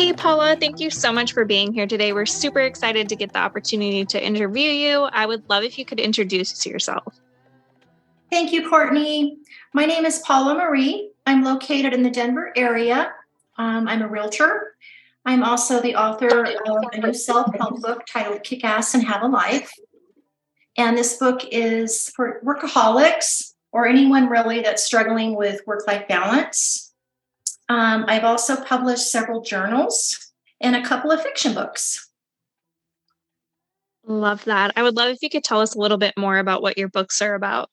Hey, Paula, thank you so much for being here today. We're super excited to get the opportunity to interview you. I would love if you could introduce yourself. Thank you, Courtney. My name is Paula Marie. I'm located in the Denver area. I'm a realtor. I'm also the author of a new self-help book titled Kick Ass and Have a Life. And this book is for workaholics or anyone really that's struggling with work-life balance. I've also published several journals and a couple of fiction books. Love that. I would love if you could tell us a little bit more about what your books are about.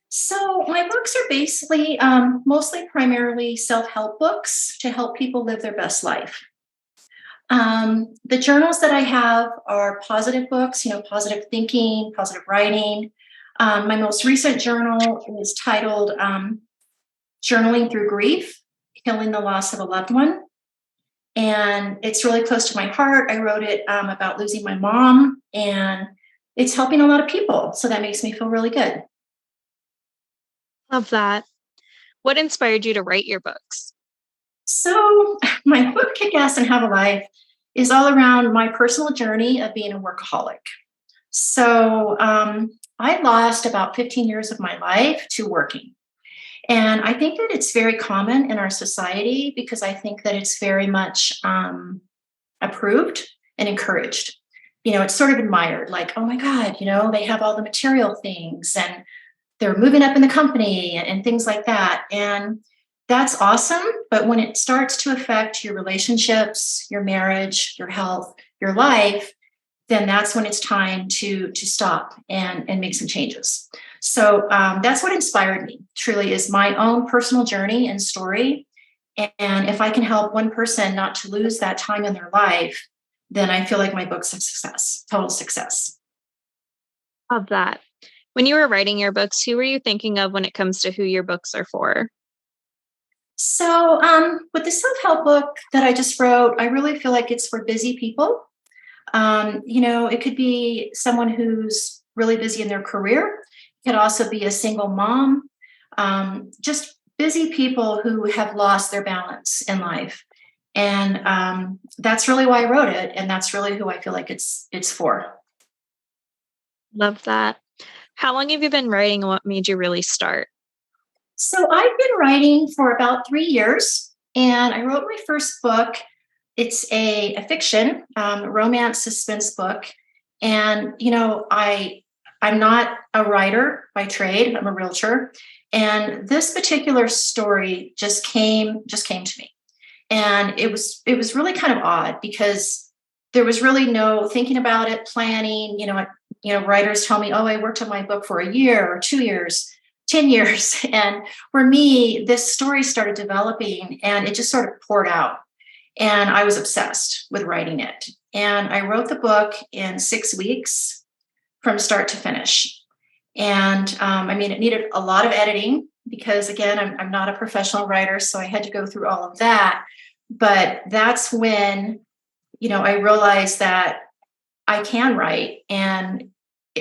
So my books are basically mostly primarily self-help books to help people live their best life. The journals that I have are positive books, positive thinking, positive writing. My most recent journal is titled Journaling Through Grief, Healing the Loss of a Loved One. And it's really close to my heart. I wrote it about losing my mom, and it's helping a lot of people. So that makes me feel really good. Love that. What inspired you to write your books? So, my book, Kick Ass and Have a Life, is all around my personal journey of being a workaholic. So, I lost about 15 years of my life to working. And I think that it's very common in our society because I think that it's very much approved and encouraged. It's sort of admired, like, oh my God, they have all the material things and they're moving up in the company and things like that. And that's awesome. But when it starts to affect your relationships, your marriage, your health, your life, then that's when it's time to stop and make some changes. So that's what inspired me, truly, is my own personal journey and story. And if I can help one person not to lose that time in their life, then I feel like my book's a success, total success. Love that. When you were writing your books, who were you thinking of when it comes to who your books are for? So, with the self help book that I just wrote, I really feel like it's for busy people. It could be someone who's really busy in their career. It could also be a single mom, just busy people who have lost their balance in life. And that's really why I wrote it, and that's really who I feel like it's for. Love that. How long have you been writing and what made you really start? So I've been writing for about 3 years, and I wrote my first book. It's a fiction, romance suspense book, and I'm not a writer by trade. I'm a realtor, and this particular story just came to me, and it was really kind of odd because there was really no thinking about it, planning. Writers tell me, "Oh, I worked on my book for a year or 2 years." 10 years. And for me, this story started developing and it just sort of poured out. And I was obsessed with writing it. And I wrote the book in 6 weeks from start to finish. And it needed a lot of editing because, again, I'm not a professional writer. So I had to go through all of that. But that's when, I realized that I can write and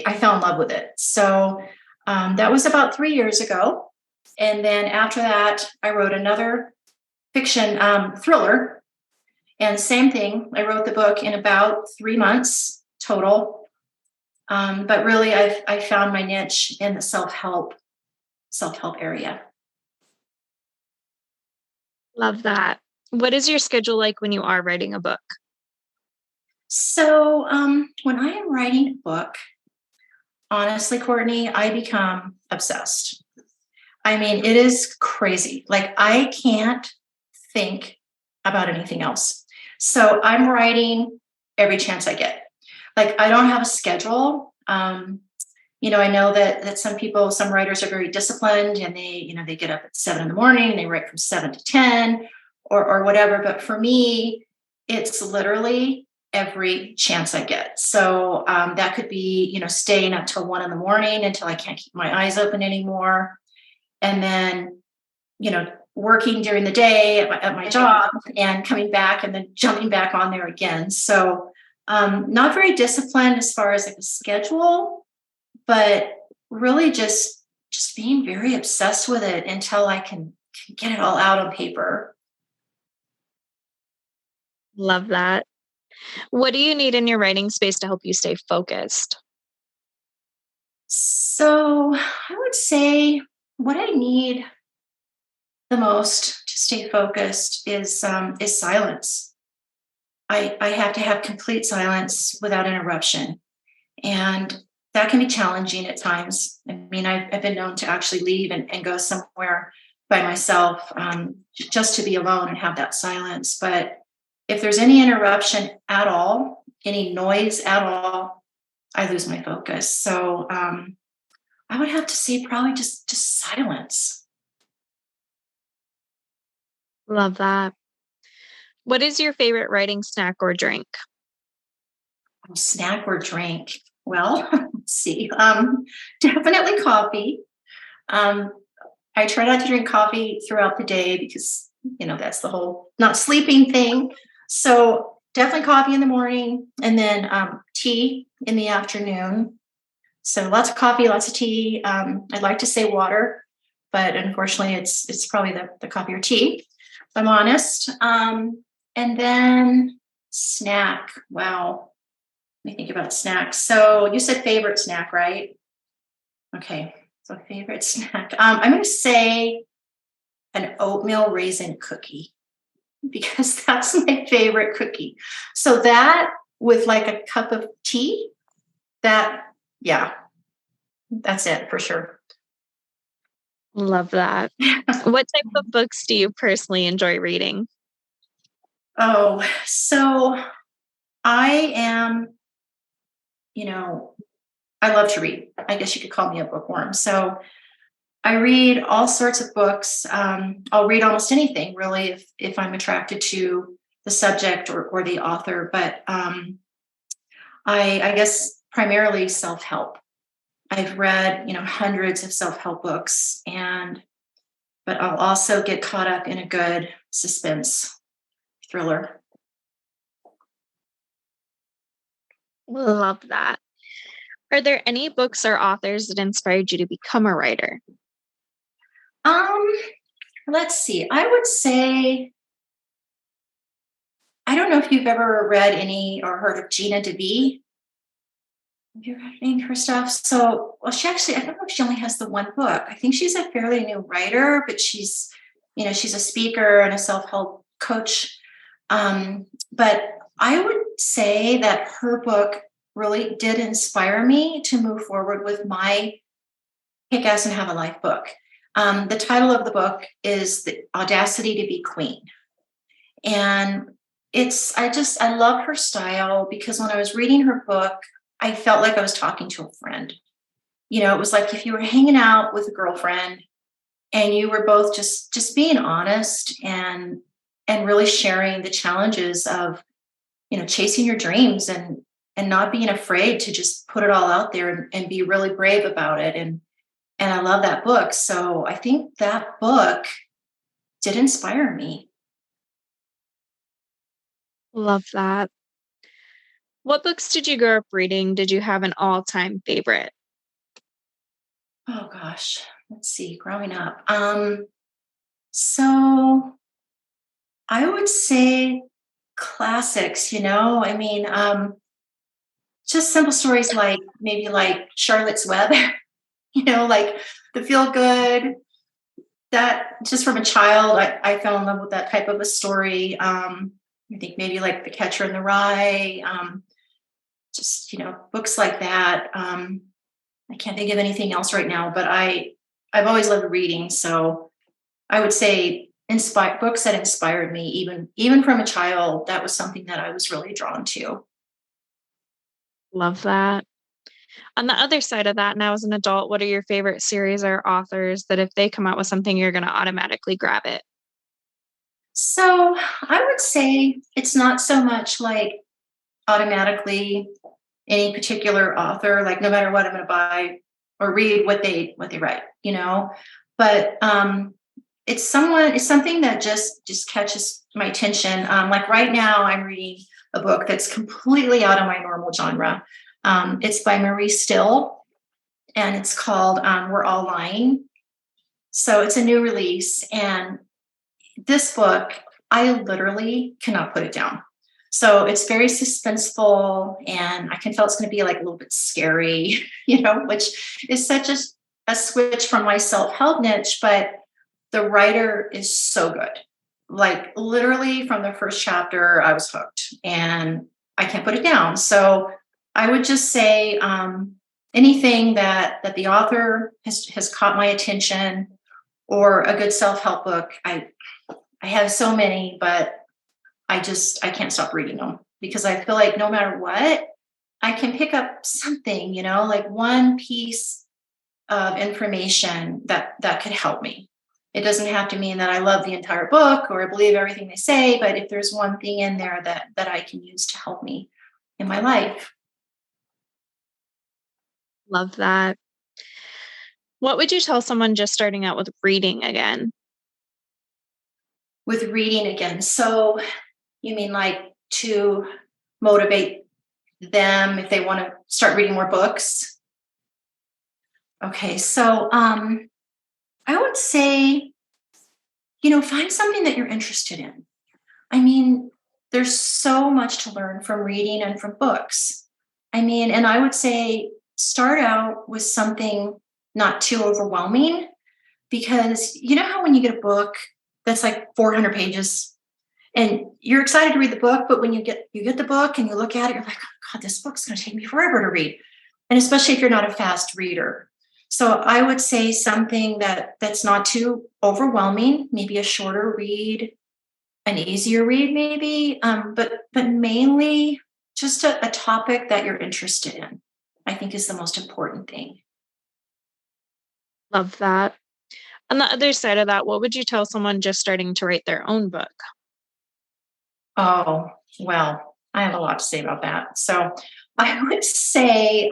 I fell in love with it. So that was about 3 years ago. And then after that, I wrote another fiction thriller. And same thing, I wrote the book in about 3 months total. But really, I found my niche in the self help area. Love that. What is your schedule like when you are writing a book? So when I am writing a book, honestly, Courtney, I become obsessed. I mean, it is crazy. Like, I can't think about anything else. So I'm writing every chance I get. Like, I don't have a schedule. I know that some writers are very disciplined and they get up at 7 in the morning and they write from 7 to 10 or whatever. But for me, it's literally every chance I get. So that could be, staying up till 1 in the morning until I can't keep my eyes open anymore. And then, working during the day at my job and coming back and then jumping back on there again. So not very disciplined as far as like a schedule, but really just being very obsessed with it until I can get it all out on paper. Love that. What do you need in your writing space to help you stay focused? So I would say what I need the most to stay focused is silence. I have to have complete silence without interruption. And that can be challenging at times. I mean, I've been known to actually leave and go somewhere by myself, just to be alone and have that silence. But if there's any interruption at all, any noise at all, I lose my focus. So I would have to say probably just silence. Love that. What is your favorite writing snack or drink? Snack or drink? Well, let's see. Definitely coffee. Um, I try not to drink coffee throughout the day because, that's the whole not sleeping thing. So definitely coffee in the morning and then tea in the afternoon. So lots of coffee, lots of tea. I'd like to say water, but unfortunately it's probably the coffee or tea, if I'm honest. And then snack. Wow. Let me think about snacks. So you said favorite snack, right? Okay. So favorite snack. I'm going to say an oatmeal raisin cookie because that's my favorite cookie. So that with like a cup of tea, that, yeah, that's it for sure. Love that. What type of books do you personally enjoy reading? Oh, so I am, you know, I love to read. I guess you could call me a bookworm. So I read all sorts of books. I'll read almost anything really if I'm attracted to the subject or the author. But I guess primarily self help. I've read hundreds of self help books, but I'll also get caught up in a good suspense thriller. Love that. Are there any books or authors that inspired you to become a writer? Um, let's see. I would say I don't know if you've ever read any or heard of Gina DeVee. Have you read any of her stuff? So, well, she actually, I don't know if she only has the one book. I think she's a fairly new writer, but she's a speaker and a self-help coach. But I would say that her book really did inspire me to move forward with my Kick Ass and Have a Life book. The title of the book is The Audacity to Be Queen. And I love her style because when I was reading her book, I felt like I was talking to a friend. It was like if you were hanging out with a girlfriend and you were both just being honest and really sharing the challenges of, chasing your dreams and not being afraid to just put it all out there and be really brave about it. And I love that book. So I think that book did inspire me. Love that. What books did you grow up reading? Did you have an all-time favorite? Oh gosh, let's see, growing up. So I would say classics, I mean, just simple stories like maybe like Charlotte's Web, like the feel good. That just from a child, I fell in love with that type of a story. I think maybe like The Catcher in the Rye, just, books like that. I can't think of anything else right now, but I've always loved reading. So I would say books that inspired me, even from a child, that was something that I was really drawn to. Love that. On the other side of that, now as an adult, what are your favorite series or authors that if they come out with something, you're going to automatically grab it? So I would say it's not so much like automatically any particular author, like no matter what I'm going to buy or read what they write, but it's something that just catches my attention. Like right now I'm reading a book that's completely out of my normal genre. It's by Marie Still and it's called We're All Lying. So it's a new release, and this book I literally cannot put it down. So it's very suspenseful, and I can tell it's going to be like a little bit scary, which is such a switch from my self help niche. But the writer is so good. Like literally from the first chapter, I was hooked and I can't put it down. So I would just say anything that the author has caught my attention, or a good self help book. I have so many, but I can't stop reading them because I feel like no matter what, I can pick up something, like one piece of information that could help me. It doesn't have to mean that I love the entire book or I believe everything they say, but if there's one thing in there that I can use to help me in my life. Love that. What would you tell someone just starting out with reading again? With reading again. So you mean like to motivate them if they want to start reading more books? Okay, so I would say, find something that you're interested in. I mean, there's so much to learn from reading and from books. I mean, and I would say start out with something not too overwhelming, because you know how when you get a book that's like 400 pages and you're excited to read the book, but when you get the book and you look at it, you're like, oh God, this book's going to take me forever to read. And especially if you're not a fast reader. So I would say something that's not too overwhelming, maybe a shorter read, an easier read maybe, but mainly just a topic that you're interested in, I think is the most important thing. Love that. On the other side of that, what would you tell someone just starting to write their own book? Oh, well, I have a lot to say about that. So I would say,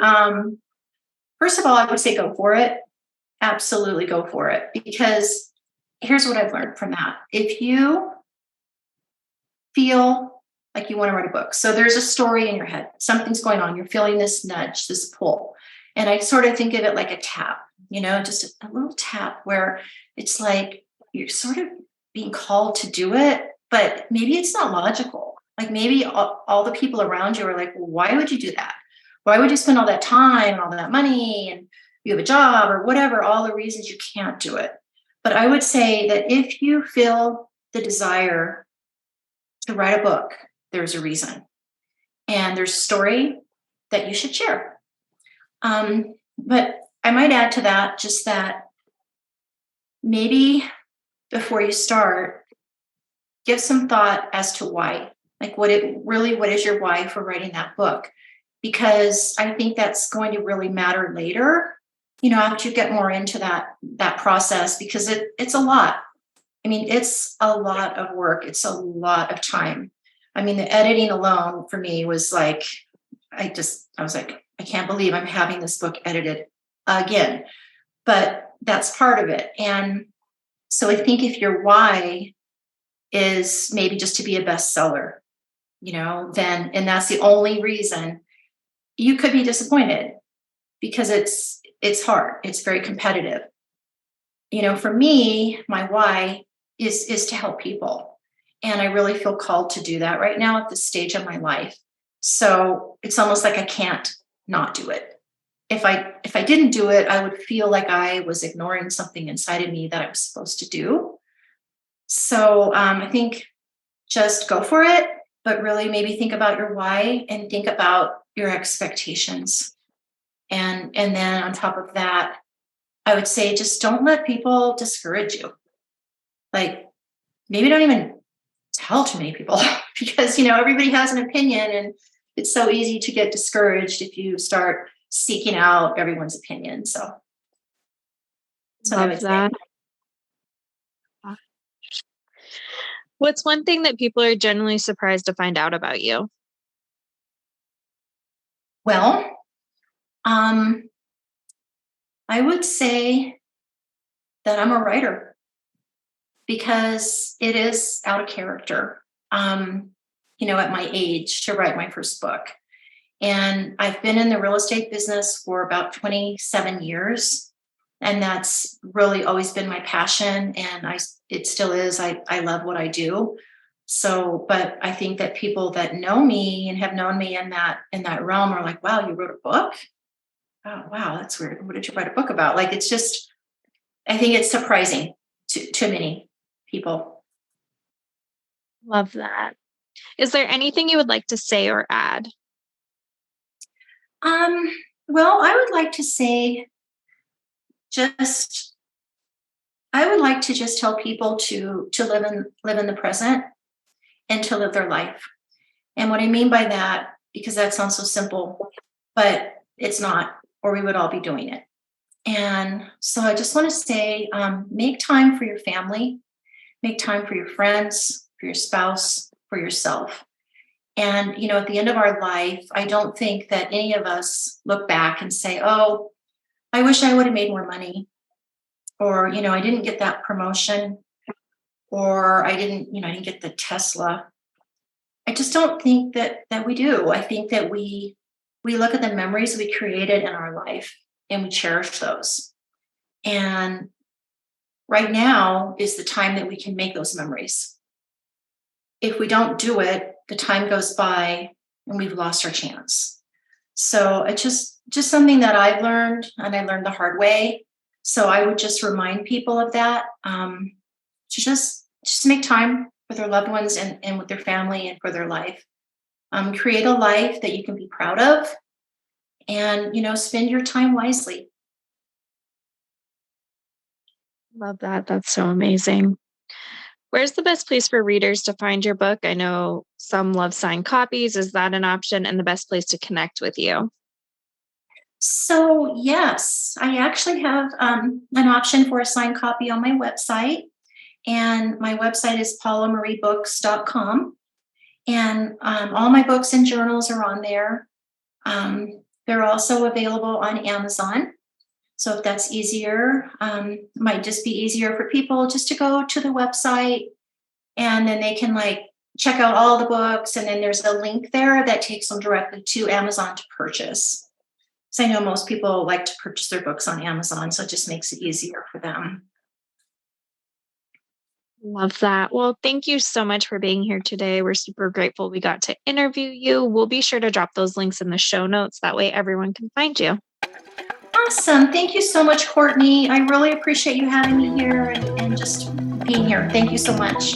first of all, I would say go for it. Absolutely go for it. Because here's what I've learned from that. If you feel like you want to write a book, so there's a story in your head, something's going on, you're feeling this nudge, this pull. And I sort of think of it like a tap, just a little tap where it's like you're sort of being called to do it, but maybe it's not logical. Like maybe all the people around you are like, well, why would you do that? Why would you spend all that time and all that money, and you have a job or whatever, all the reasons you can't do it. But I would say that if you feel the desire to write a book, there's a reason. And there's a story that you should share. But I might add to that just that maybe before you start, give some thought as to why. Like what is your why for writing that book? Because I think that's going to really matter later, after you get more into that process, because it's a lot. I mean, it's a lot of work. It's a lot of time. I mean, the editing alone for me was like, I was like, I can't believe I'm having this book edited again. But that's part of it. And so I think if your why is maybe just to be a bestseller, then, and that's the only reason, you could be disappointed because it's hard. It's very competitive. For me, my why is to help people. And I really feel called to do that right now at this stage of my life. So it's almost like I can't not do it. If I didn't do it, I would feel like I was ignoring something inside of me that I was supposed to do. So I think just go for it, but really maybe think about your why and think about your expectations. And then on top of that, I would say just don't let people discourage you. Like maybe don't even tell too many people because everybody has an opinion, and it's so easy to get discouraged if you start seeking out everyone's opinion. So that's what I Love would say. that. What's one thing that people are generally surprised to find out about you? Well, um, I would say that I'm a writer because it is out of character, at my age to write my first book. And I've been in the real estate business for about 27 years. And that's really always been my passion. And it still is. I love what I do. So, but I think that people that know me and have known me in that realm are like, wow, you wrote a book? Oh, wow, that's weird. What did you write a book about? Like, it's just, I think it's surprising to many people. Love that. Is there anything you would like to say or add? Um, well, I would like to say just I would like to just tell people to live in the present and to live their life. And what I mean by that, because that sounds so simple, but it's not, or we would all be doing it. And so I just want to say, make time for your family, make time for your friends, for your spouse, for yourself. And, at the end of our life, I don't think that any of us look back and say, oh, I wish I would have made more money, or, I didn't get that promotion, or I didn't get the Tesla. I just don't think that we do. I think that we look at the memories we created in our life and we cherish those. And right now is the time that we can make those memories. If we don't do it, the time goes by and we've lost our chance. So it's just something that I've learned, and I learned the hard way. So I would just remind people of that, to just make time for their loved ones and with their family and for their life. Create a life that you can be proud of, and spend your time wisely. Love that. That's so amazing. Where's the best place for readers to find your book? I know some love signed copies. Is that an option and the best place to connect with you? So yes, I actually have an option for a signed copy on my website, and my website is paulamariebooks.com. And all my books and journals are on there. They're also available on Amazon. So if that's easier, might just be easier for people just to go to the website, and then they can like check out all the books. And then there's a link there that takes them directly to Amazon to purchase. So I know most people like to purchase their books on Amazon, so it just makes it easier for them. Love that. Well, thank you so much for being here today. We're super grateful we got to interview you. We'll be sure to drop those links in the show notes. That way everyone can find you. Awesome. Thank you so much, Courtney. I really appreciate you having me here and just being here. Thank you so much.